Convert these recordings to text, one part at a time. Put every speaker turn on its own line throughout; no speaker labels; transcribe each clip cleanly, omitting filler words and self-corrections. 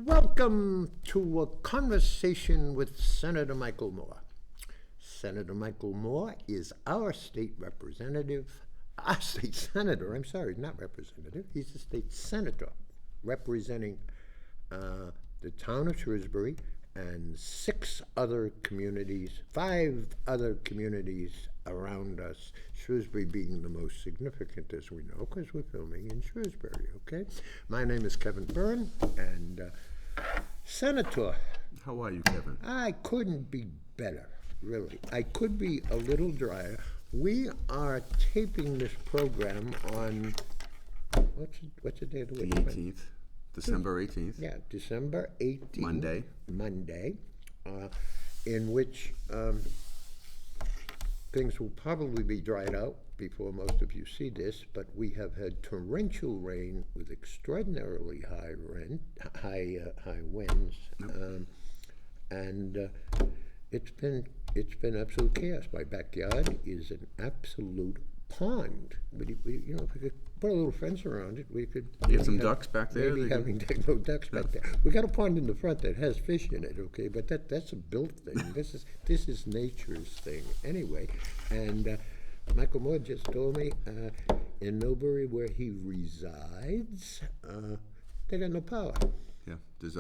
Welcome to a conversation with Senator Michael Moore. Senator Michael Moore is our state representative, our state senator, I'm sorry, not representative. He's a state senator representing the town of Shrewsbury and 5 other communities around us, Shrewsbury being the most significant, as we know, because we're filming in Shrewsbury, okay? My name is Kevin Byrne, and Senator.
How are you, Kevin?
I couldn't be better, really. I could be a little drier. We are taping this program on, what's the day of the week?
The 18th, December 18th.
Yeah, December 18th.
Monday.
In which things will probably be dried out before most of you see this, but we have had torrential rain with extraordinarily high winds, and it's been absolute chaos. My backyard is an absolute pond. But if we could put a little fence around it, we could
Get some ducks back there.
Maybe having no ducks back there. We got a pond in the front that has fish in it, okay, but that's a built thing. This is nature's thing anyway. And Michael Moore just told me in Millbury, where he resides, they got no power.
Yeah, there's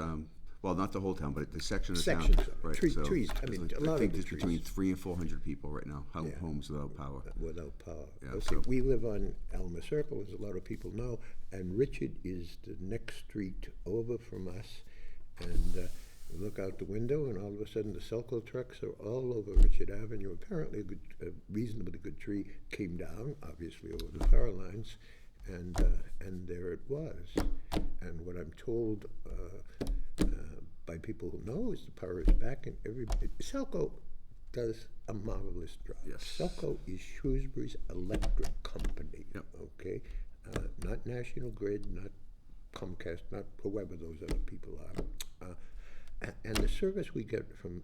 well, not the whole town, but the section of
Sections
town.
of it.
Right.
Trees. I mean, a lot of
think
the
there's
trees.
between 300 and 400 people right now.
Yeah.
Homes without power.
Without power.
Yeah,
okay,
so-
we live on Elmer Circle, as a lot of people know, and Richard is the next street over from us. And we look out the window, and all of a sudden the Selco trucks are all over Richard Avenue. Apparently a reasonably good tree came down, obviously over the power lines, and there it was. And what I'm told by people who know is the power is back, and Selco does a marvelous job.
Yes.
Selco is Shrewsbury's electric company.
Yep.
Okay, not National Grid, not Comcast, not whoever those other people are. And the service we get from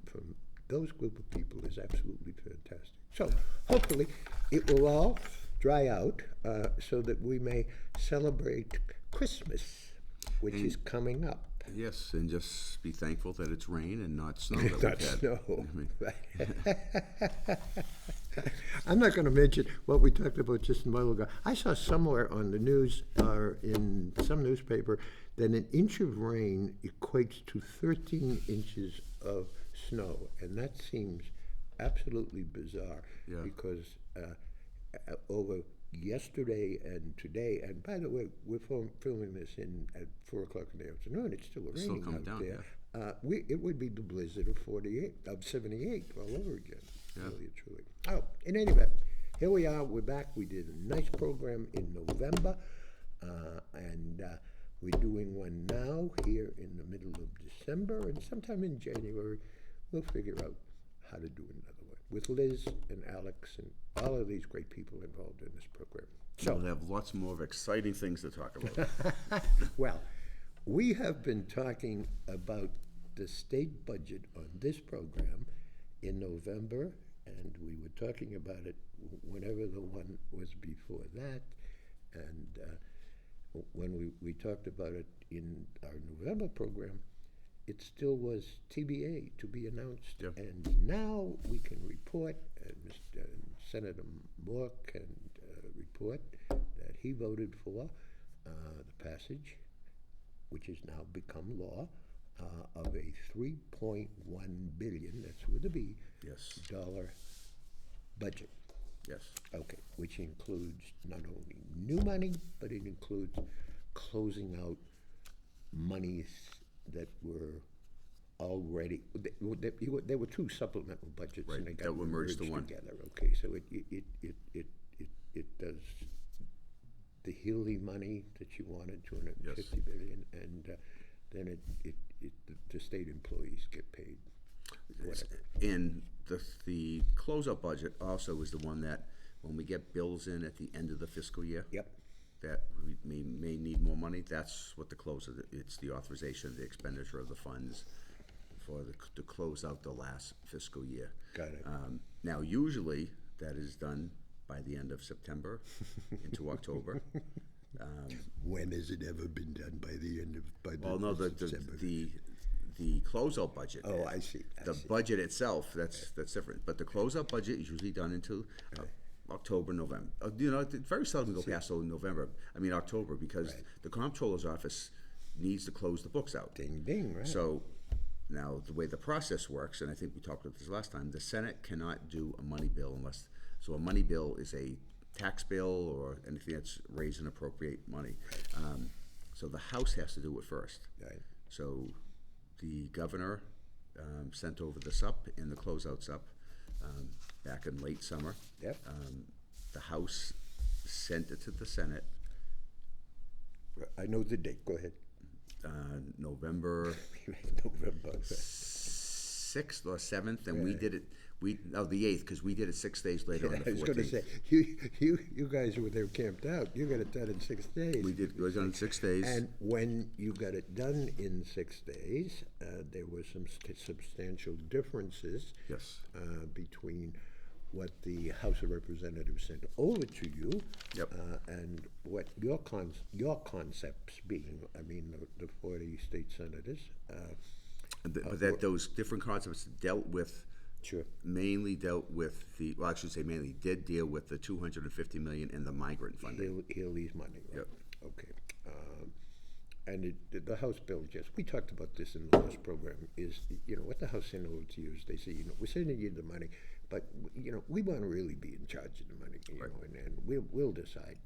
those group of people is absolutely fantastic. So hopefully it will all dry out so that we may celebrate Christmas, which is coming up.
Yes, and just be thankful that it's rain and not snow that
Not
we've had.
snow. I'm not going to mention what we talked about just a while ago. I saw somewhere on the news or in some newspaper that an inch of rain equates to 13 inches of snow, and that seems absolutely bizarre.
Yeah.
Because over yesterday and today, and by the way, we're filming this at 4 o'clock in the afternoon. It's still
It's still
raining
coming
out
down,
there.
yeah.
It would be the blizzard of 78 all over again.
Yeah.
Really and truly. Oh, in any event, here we are. We're back. We did a nice program in November, and we're doing one now here in the middle of December, and sometime in January we'll figure out how to do another one with Liz and Alex and all of these great people involved in this program.
So we'll have lots more of exciting things to talk about.
Well, we have been talking about the state budget on this program in November, and we were talking about it whenever the one was before that. And when we talked about it in our November program, it still was TBA, to be announced.
Yep.
And now we can report, and Senator Moore can report that he voted for the passage, which has now become law, of a $3.1 billion, that's with a B,
Yes.
dollar budget.
Yes.
Okay, which includes not only new money, but it includes closing out monies that were already, there were 2 supplemental budgets,
Right,
and they got
that were merged to one.
together. Okay, so it does the Healy money that you wanted, $250 billion, and then the state employees get paid. Whatever.
And the closeout budget also is the one that, when we get bills in at the end of the fiscal year,
Yep.
that we may need more money, that's what the close of it's the authorization, the expenditure of the funds to close out the last fiscal year.
Got it.
Now, usually, that is done by the end of September into October.
When has it ever been done? By the end of,
Well, no,
December?
the closeout budget.
Oh, I see.
The budget itself, that's different, but the closeout budget is usually done until October, November. You know, it very seldom go past October, because the comptroller's office needs to close the books out.
Ding, ding, right?
So now the way the process works, and I think we talked about this last time, the Senate cannot do a money bill unless, so a money bill is a tax bill or anything that's raise and appropriate money. So the House has to do it first.
Right.
So the governor sent over the SUP and the closeout SUP back in late summer.
Yep.
The House sent it to the Senate
I know the date. Go ahead.
November
November.
6th or 7th, and we did it. The 8th, because we did it 6 days later on the 14th.
I was going to say, you guys were there camped out. You got it done in 6 days.
We did. It was done in 6 days.
And when you got it done in 6 days, there were some substantial differences.
Yes.
Between what the House of Representatives sent over to you,
Yep.
And what your concepts being. I mean, the 40 state senators.
But those different concepts dealt with.
Sure.
Mainly dealt with did deal with the $250 million in the migrant funding.
Healy's money, right?
Yep.
Okay. And the House bill we talked about this in the last program, is, what the House sent over to you is they say, we're sending you the money, but, we want to really be in charge of the money,
Right.
and we'll decide,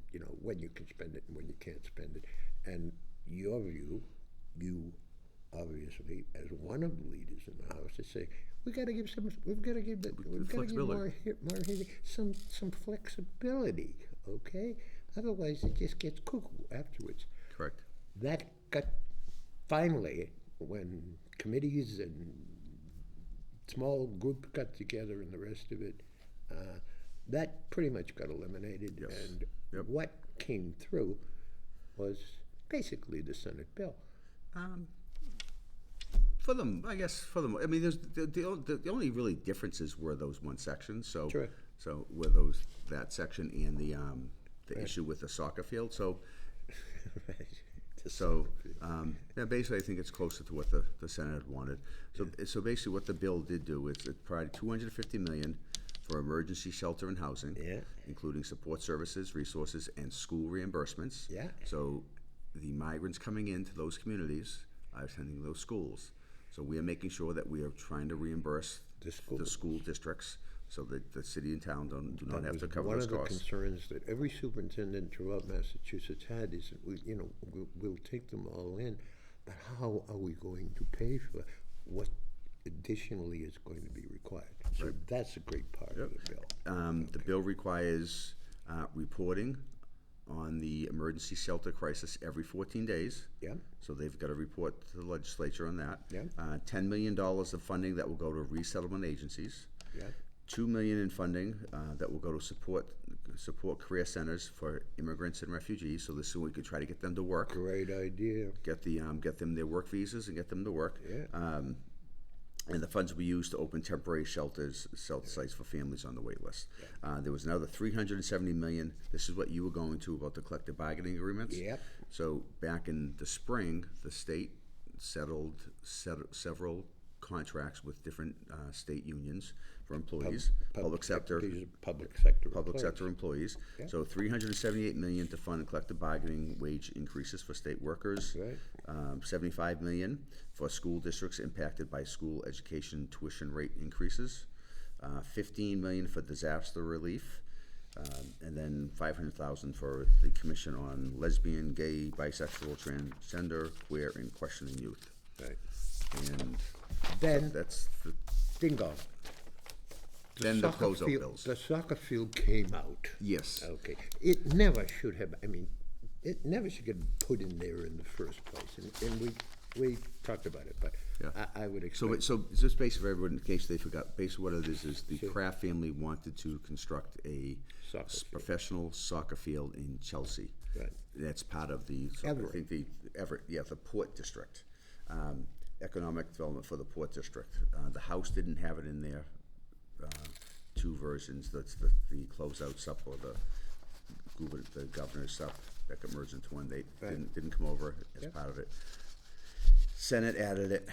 when you can spend it and when you can't spend it. And your view, you obviously, as one of the leaders in the House, is saying, we've got to give some flexibility, okay? Otherwise, it just gets cuckoo afterwards.
Correct.
That got, finally, when committees and small group got together and the rest of it, that pretty much got eliminated.
Yes.
And
Yep.
what came through was basically the Senate bill.
For them, I guess. I mean, there's the only really differences were those one sections. So,
Sure.
So were that section and the issue with the soccer field. So,
Right.
Basically, I think it's closer to what the Senate wanted. So basically, what the bill did do is it provided $250 million for emergency shelter and housing, including support services, resources, and school reimbursements.
Yeah.
So the migrants coming into those communities are attending those schools. So we are making sure that we are trying to reimburse the school districts so that the city and town do not have to cover those costs.
One of the concerns that every superintendent throughout Massachusetts had is that we'll take them all in, but how are we going to pay for what additionally is going to be required? So
Right.
that's a great part of the bill.
The bill requires reporting on the emergency shelter crisis every 14 days.
Yeah.
So they've got to report to the legislature on that.
Yeah.
$10 million of funding that will go to resettlement agencies.
Yeah.
$2 million in funding that will go to support career centers for immigrants and refugees. So this is we could try to get them to work.
Great idea.
Get them their work visas and get them to work.
Yeah.
And the funds will be used to open temporary shelter sites for families on the wait list. There was another $370 million. This is what you were going to about the collective bargaining agreements.
Yep.
So back in the spring, the state settled several contracts with different state unions for employees, public sector employees.
Yeah.
So $378 million to fund collective bargaining wage increases for state workers.
Right.
$75 million for school districts impacted by school education tuition rate increases. $15 million for disaster relief. And then $500,000 for the Commission on Lesbian, Gay, Bisexual, Transgender, Queer, and Questioning Youth.
Right.
And
Then,
that's the
bingo.
then the closeout bills.
The soccer field came out.
Yes.
Okay. It never should have, it never should get put in there in the first place. And we talked about it, but
Yeah.
I would expect.
So just basically for everyone, in case they forgot, basically what it is the Kraft family wanted to construct a
Soccer field.
professional soccer field in Chelsea.
Right.
That's part of the,
Everett.
I think the Port District. Economic development for the Port District. The House didn't have it in there. Two versions, that's the closeout SUP or the governor's SUP. that got merged into one. They
Right.
didn't come over as
Yeah.
part of it. Senate added it,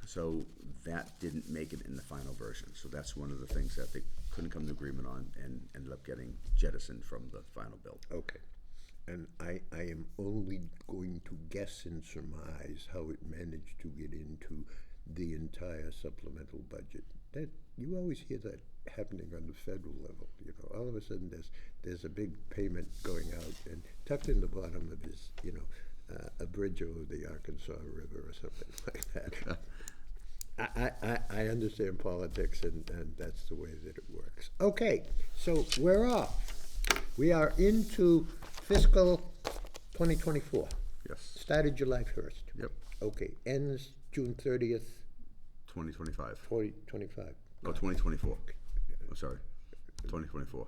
so that didn't make it in the final version. So that's one of the things that they couldn't come to agreement on and ended up getting jettisoned from the final bill.
Okay. And I am only going to guess and surmise how it managed to get into the entire supplemental budget. That you always hear that happening on the federal level. You know, all of a sudden there's a big payment going out, and tucked in the bottom of his, a bridge over the Arkansas River or something like that. I understand politics, and that's the way that it works. Okay, so we're off. We are into fiscal 2024.
Yes.
Started July 1st.
Yep.
Okay, ends June 30th,
2025.
2025.
Oh, 2024. Oh, sorry. 2024.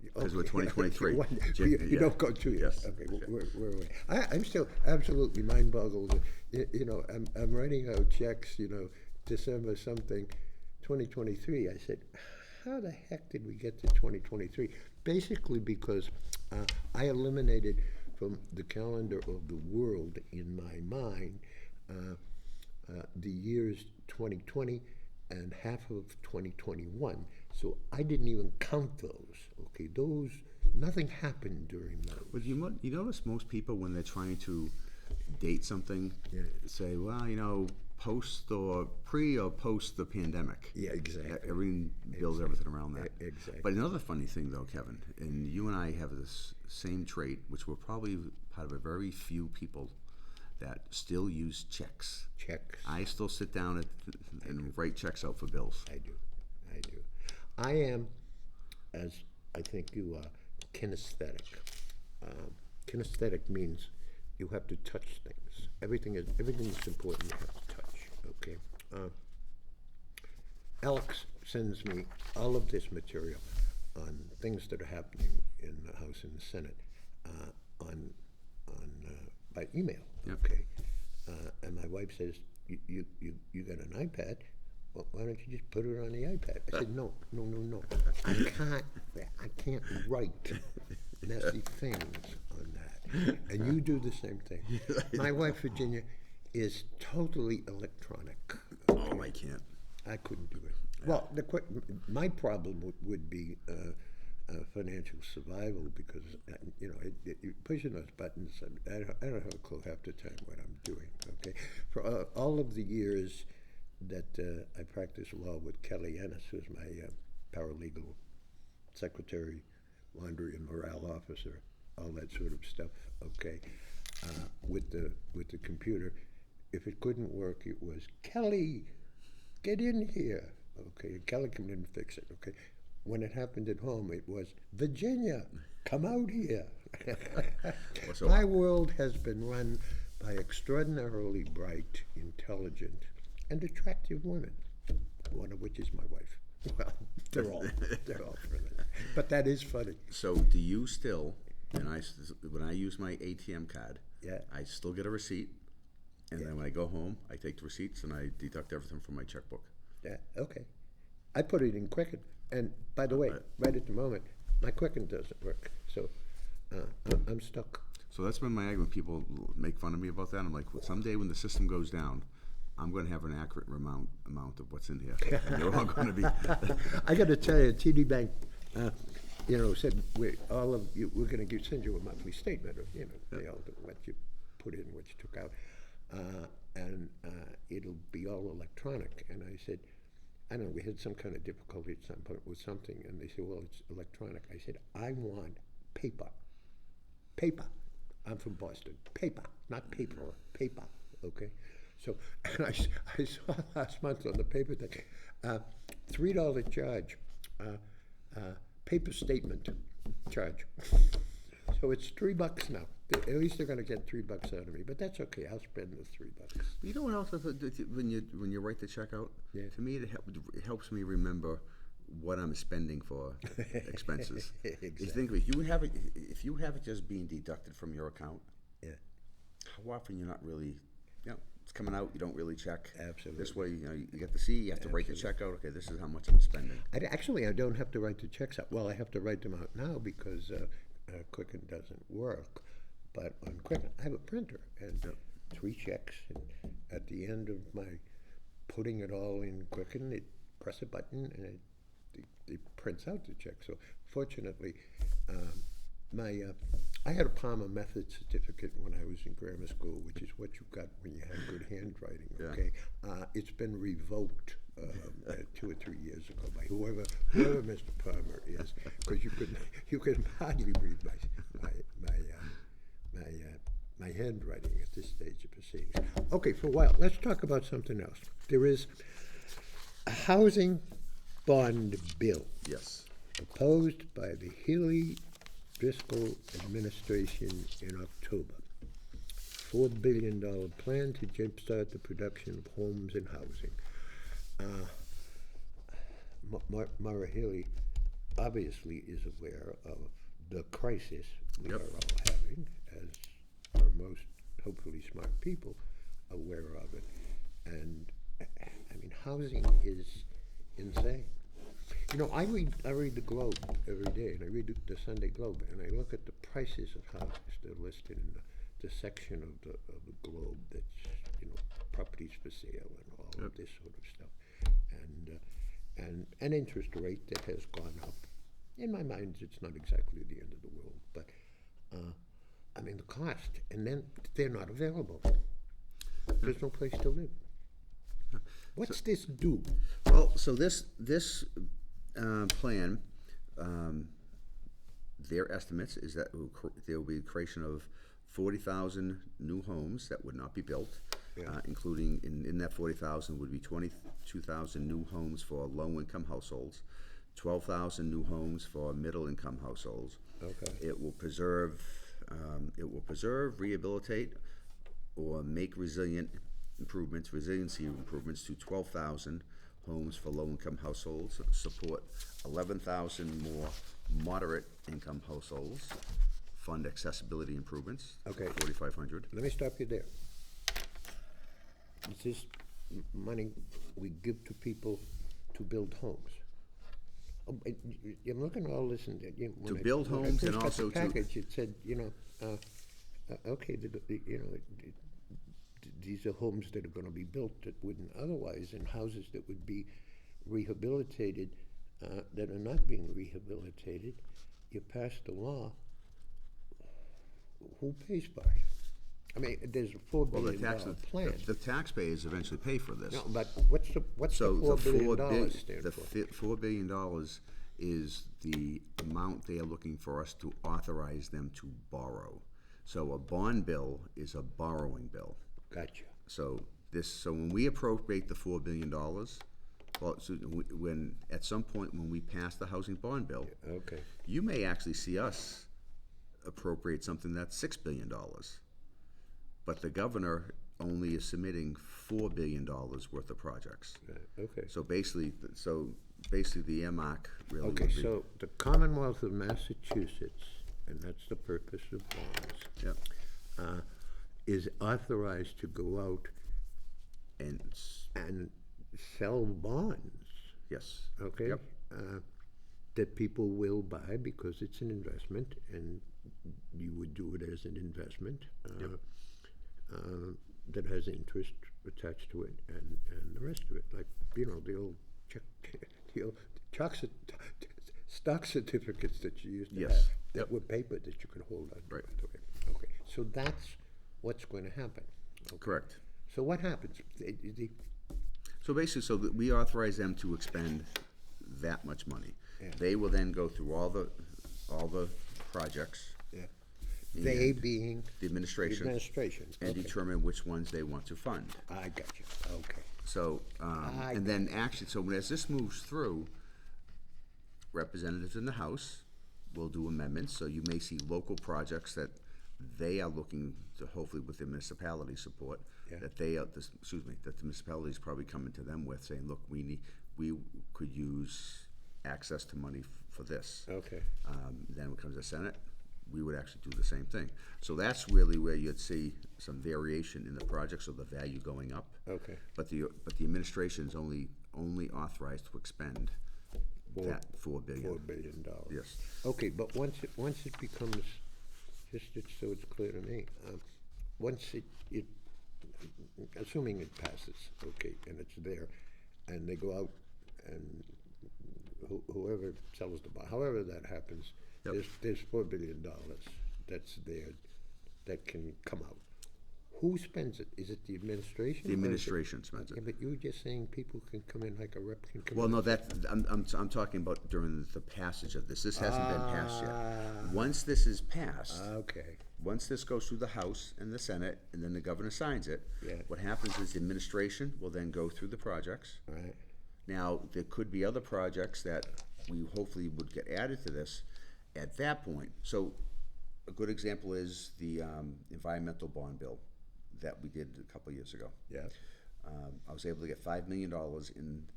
Because we're 2023.
You don't go 2 years.
Yes.
Okay, we're away. I'm still absolutely mind boggled. I'm writing out checks, December something, 2023. I said, how the heck did we get to 2023? Basically because I eliminated from the calendar of the world in my mind the years 2020 and half of 2021. So I didn't even count those. Okay, nothing happened during those.
But you notice most people, when they're trying to date something,
Yeah.
say, well, post or pre or post the pandemic.
Yeah, exactly.
Everyone builds everything around that.
Exactly.
But another funny thing, though, Kevin, and you and I have this same trait, which we're probably part of a very few people that still use checks.
Checks.
I still sit down and write checks out for bills.
I do. I am, as I think you are, kinesthetic. Kinesthetic means you have to touch things. Everything is important. You have to touch. Okay. Alex sends me all of this material on things that are happening in the House and the Senate on by email.
Yep.
Okay. And my wife says, you got an iPad? Well, why don't you just put it on the iPad? I said, no. I can't write nasty things on that. And you do the same thing. My wife, Virginia, is totally electronic.
Oh, I can't.
I couldn't do it. Well, my problem would be financial survival, because you're pushing those buttons. I don't have a clue half the time what I'm doing. Okay, for all of the years that I practiced law with Kelly Ennis, who's my paralegal secretary, laundry and morale officer, all that sort of stuff. Okay, with the computer, if it couldn't work, it was Kelly, get in here. Okay, and Kelly come in and fix it. Okay. When it happened at home, it was, Virginia, come out here. My world has been run by extraordinarily bright, intelligent, and attractive women, one of which is my wife. Well, they're all friendly. But that is funny.
So do you still, when I use my ATM card,
Yeah.
I still get a receipt, and then when I go home, I take the receipts and I deduct everything from my checkbook.
Yeah, okay. I put it in Quicken. And by the way, right at the moment, my Quicken doesn't work. So I'm stuck.
So that's been my argument. People make fun of me about that. I'm like, well, someday when the system goes down, I'm going to have an accurate amount of what's in here. And they're all going to be.
I got to tell you, TD Bank, said we're going to send you a monthly statement of what you put in, what you took out, and it'll be all electronic. And I said, I don't know, we had some kind of difficulty at some point with something, and they said, well, it's electronic. I said, I want paper. Paper. I'm from Boston. Paper, not paper. Paper, okay? So, and I saw last month on the paper thing, $3 charge, paper statement charge. So it's $3 now. At least they're going to get $3 out of me, but that's okay. I'll spend the $3.
You know what else? When you write the check out,
Yeah.
to me it helps me remember what I'm spending for expenses.
Exactly.
You think if you have it just being deducted from your account,
Yeah.
how often you're not really, it's coming out, you don't really check.
Absolutely.
This way, you get to see, you have to write the check out. Okay, this is how much I'm spending.
I don't have to write the checks out. Well, I have to write them out now because Quicken doesn't work. But on Quicken, I have a printer and 3 checks, and at the end of my putting it all in Quicken, it press a button and it prints out the check. So fortunately, I had a Palmer Method certificate when I was in grammar school, which is what you got when you have good handwriting. Okay, it's been revoked 2 or 3 years ago by whoever Mr. Palmer is, because you could hardly read my handwriting at this stage of proceedings. Okay, for a while, let's talk about something else. There is a housing bond bill.
Yes.
Proposed by the Healy Driscoll administration in October. $4 billion plan to jumpstart the production of homes and housing. Mara Healy obviously is aware of the crisis we are all having, as are most hopefully smart people aware of it. And I mean, housing is insane. You know, I read the Globe every day, and I read the Sunday Globe, and I look at the prices of houses that are listed in the section of the Globe that's, you know, properties for sale and all of this sort of stuff, and an interest rate that has gone up. In my mind, it's not exactly the end of the world, but I mean, the cost, and then they're not available. There's no place to live. What's this do?
Well, so this plan, their estimates is that there will be the creation of 40,000 new homes that would not be built, including in that 40,000 would be 22,000 new homes for low-income households, 12,000 new homes for middle-income households.
Okay.
It will preserve, rehabilitate, or make resiliency improvements to 12,000 homes for low-income households, support 11,000 more moderate-income households, fund accessibility improvements,
Okay.
4,500.
Let me stop you there. Is this money we give to people to build homes? I'm looking at all this and
To build homes and also
the
to-
package, it said, you know, okay, you know, these are homes that are going to be built that wouldn't otherwise, and houses that would be rehabilitated that are not being rehabilitated. You passed a law. Who pays for it? I mean, there's a $4 billion plan.
The taxpayers eventually pay for this.
No, but what's the $4 billion stand
the
for?
$4 billion is the amount they are looking for us to authorize them to borrow. So a bond bill is a borrowing bill.
Gotcha.
So when we appropriate the $4 billion, when at some point when we pass the housing bond bill,
Okay.
you may actually see us appropriate something that's $6 billion. But the governor only is submitting $4 billion worth of projects.
Okay.
So basically the earmark really would
Okay,
be.
so the Commonwealth of Massachusetts, and that's the purpose of bonds,
Yeah.
is authorized to go out
And,
and sell bonds,
yes.
okay?
Yep.
That people will buy because it's an investment, and you would do it as an investment that has interest attached to it, and the rest of it, like, you know, the old stock certificates that you used to
Yes.
have that
Yep.
were paper that you could hold on.
Right.
Okay. So that's what's going to happen. Okay.
Correct.
So what happens?
So basically, we authorize them to expend that much money.
Yeah.
They will then go through all the projects,
They being
the administration, and
okay.
determine which ones they want to fund.
I got you. Okay.
So, and then actually, so as this moves through, representatives in the House will do amendments, so you may see local projects that they are looking to, hopefully with the municipality support, that that the municipalities probably coming to them with saying, look, we could use access to money for this.
Okay.
Then when it comes to Senate, we would actually do the same thing. So that's really where you'd see some variation in the projects, or the value going up.
Okay.
But the administration is only authorized to expend that $4 billion.
$4 billion.
Yes.
Okay, but once it becomes, just so it's clear to me, once it, assuming it passes, okay, and it's there, and they go out and whoever sells the bond, however that happens,
Yep.
there's $4 billion that's there that can come out. Who spends it? Is it the administration?
The administration spends
Yeah,
it.
but you were just saying people can come in, like a rep can come in.
Well, no, I'm talking about during the passage of this. This hasn't been passed yet. Once this is passed,
Okay,
once this goes through the House and the Senate, and then the governor signs it,
Yeah.
what happens is the administration will then go through the projects.
right,
Now, there could be other projects that we hopefully would get added to this at that point. So a good example is the environmental bond bill that we did a couple of years ago.
yeah,
I was able to get $5 million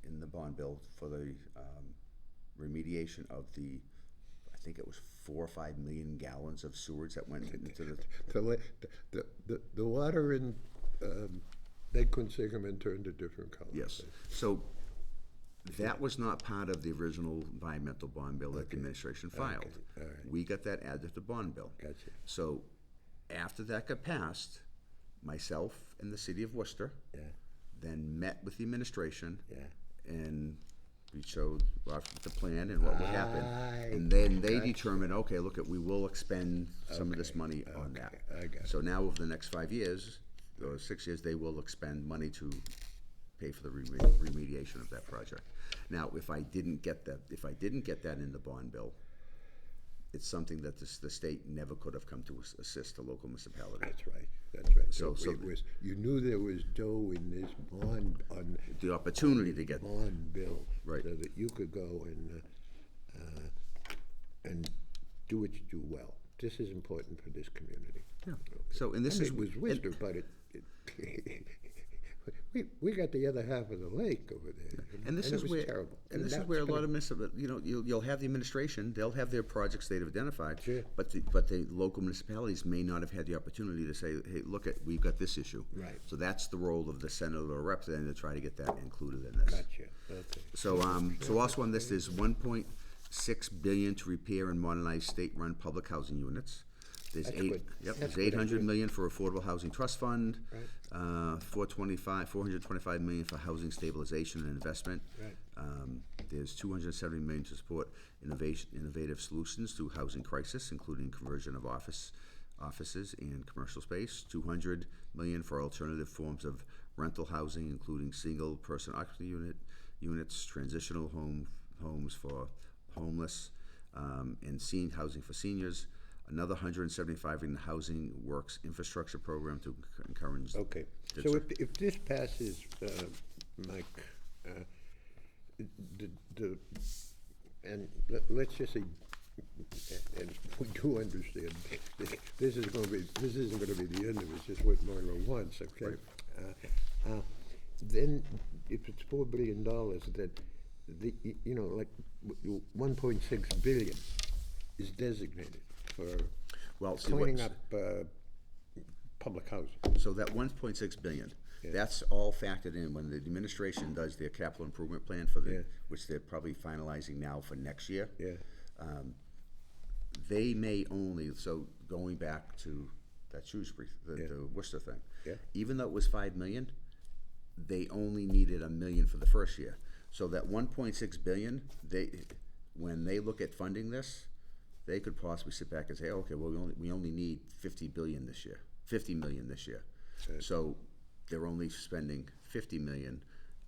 in the bond bill for the remediation of I think it was 4 or 5 million gallons of sewage that went into
the water in Lake Quinsigamon turned a different color.
yes. So that was not part of the original environmental bond bill that the administration filed.
all right.
We got that added to the bond bill.
Gotcha.
So after that got passed, myself and the city of Worcester
Yeah,
then met with the administration
yeah.
and we showed the plan and what would happen.
I
And then they
gotcha.
determined, okay, look, we will expend some of this
Okay,
money on that.
I got it.
So now over the next 5 years, or 6 years, they will expend money to pay for the remediation of that project. Now, if I didn't get that in the bond bill, it's something that the state never could have come to assist the local municipality.
That's right, that's right.
So- so-
it was, you knew there was dough in this bond, on
The opportunity to get,
bond bill.
Right.
So that you could go and do what you do well. This is important for this community.
Yeah.
Okay.
So, and this
I mean,
is-
it was Worcester, but we got the other half of the lake over there.
and this
it
is
was
where,
terrible.
and this is
that's
where a lot
gonna-
of you'll have the administration, they'll have their projects they've identified.
Sure.
But the local municipalities may not have had the opportunity to say, hey, look we've got this issue.
Right.
So that's the role of the senator or rep then to try to get that included in this.
Gotcha, okay.
So also on this, there's 1.6 billion to repair and modernize state-run public housing units. There's
That's good.
Yep,
That's
there's
good,
800 million for Affordable Housing Trust Fund.
Right.
425 million for housing stabilization and investment.
Right.
There's 270 million to support innovative solutions to housing crisis, including conversion of offices and commercial space. 200 million for alternative forms of rental housing, including single-person occupancy units, transitional homes for homeless, and housing for seniors. Another 175 in the Housing Works Infrastructure Program to encourage.
Okay, so if this passes, Mike, and let's just say, and we do understand, this isn't gonna be the end of it, it's just what Marlo wants, okay? Then, if it's $4 billion, then like 1.6 billion is designated for
Well, see
cleaning
what's-
up public housing.
So that 1.6 billion,
Yeah.
that's all factored in when the administration does their capital improvement plan
Yeah.
which they're probably finalizing now for next year.
Yeah,
They may only, so going back to that Shrewsbury,
Yeah.
the Worcester thing.
Yeah.
Even though it was 5 million, they only needed $1 million for the first year. So that 1.6 billion, when they look at funding this, they could possibly sit back and say, okay, well, we only need 50 million this year.
Okay.
So they're only spending 50 million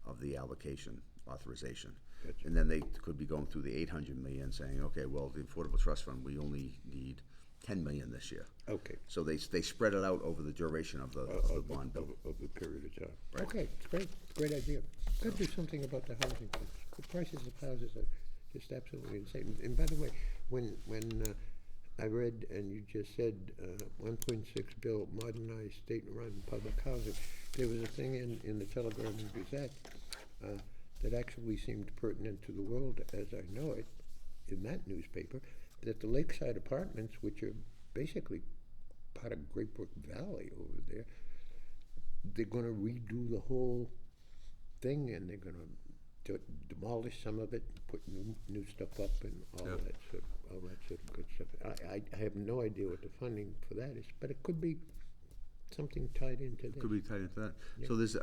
of the allocation authorization.
Gotcha.
And then they could be going through the 800 million saying, okay, well, the Affordable Trust Fund, we only need 10 million this year.
okay.
So they spread it out over the duration of the bond bill.
Of the period of time.
Right.
Okay, it's great, great idea. Gotta do something about the housing. The prices of houses are just absolutely insane. And by the way, when I read, and you just said, 1.6 bill modernized state-run public housing, there was a thing in the Telegram and Gazette that actually seemed pertinent to the world as I know it, in that newspaper, that the Lakeside Apartments, which are basically part of Great Brook Valley over there, they're gonna redo the whole thing, and they're gonna demolish some of it, put new stuff up and all
Yeah.
all that sort of good stuff. I have no idea what the funding for that is, but it could be something tied into this.
Could be tied into that. So there's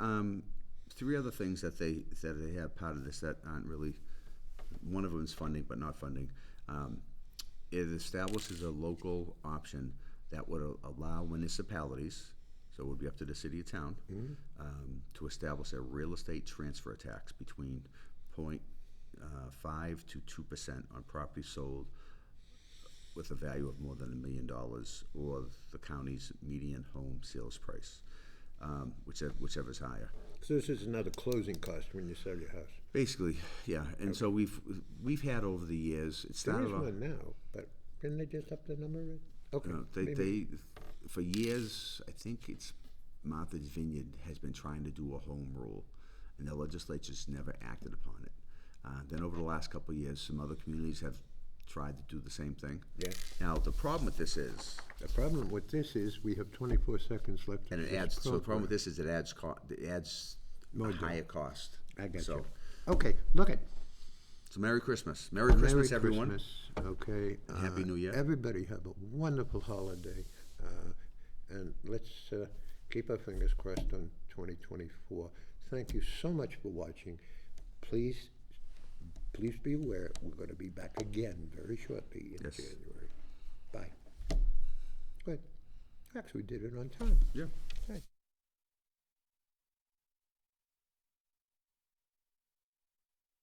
three other things that they have part of this that aren't really. One of them is funding, but not funding. It establishes a local option that would allow municipalities, so it would be up to the city or town, to establish a real estate transfer tax between 0.5 to 2% on property sold with a value of more than $1 million, or the county's median home sales price, whichever's higher.
So this is another closing cost when you sell your house.
Basically, yeah. And so we've had over the years. It
There
started
is
off.
one now, but didn't they just up the number? Okay.
They
maybe.
for years, I think it's Martha's Vineyard has been trying to do a home rule, and the legislature's never acted upon it. Then over the last couple of years, some other communities have tried to do the same thing.
Yeah.
Now the problem with this is,
The problem with this is we have 24 seconds left.
and
of
it
this
adds. So the problem with
program.
this is it adds
More
a
debt.
higher cost.
I got
so,
you. Okay, look at.
So Merry Christmas, Merry Christmas, everyone.
Christmas, okay.
Happy New Year.
Everybody have a wonderful holiday, and let's keep our fingers crossed on 2024. Thank you so much for watching. Please be aware we're going to be back again very shortly in
Yes.
January. Bye. Good. Actually, we did it on time.
Yeah.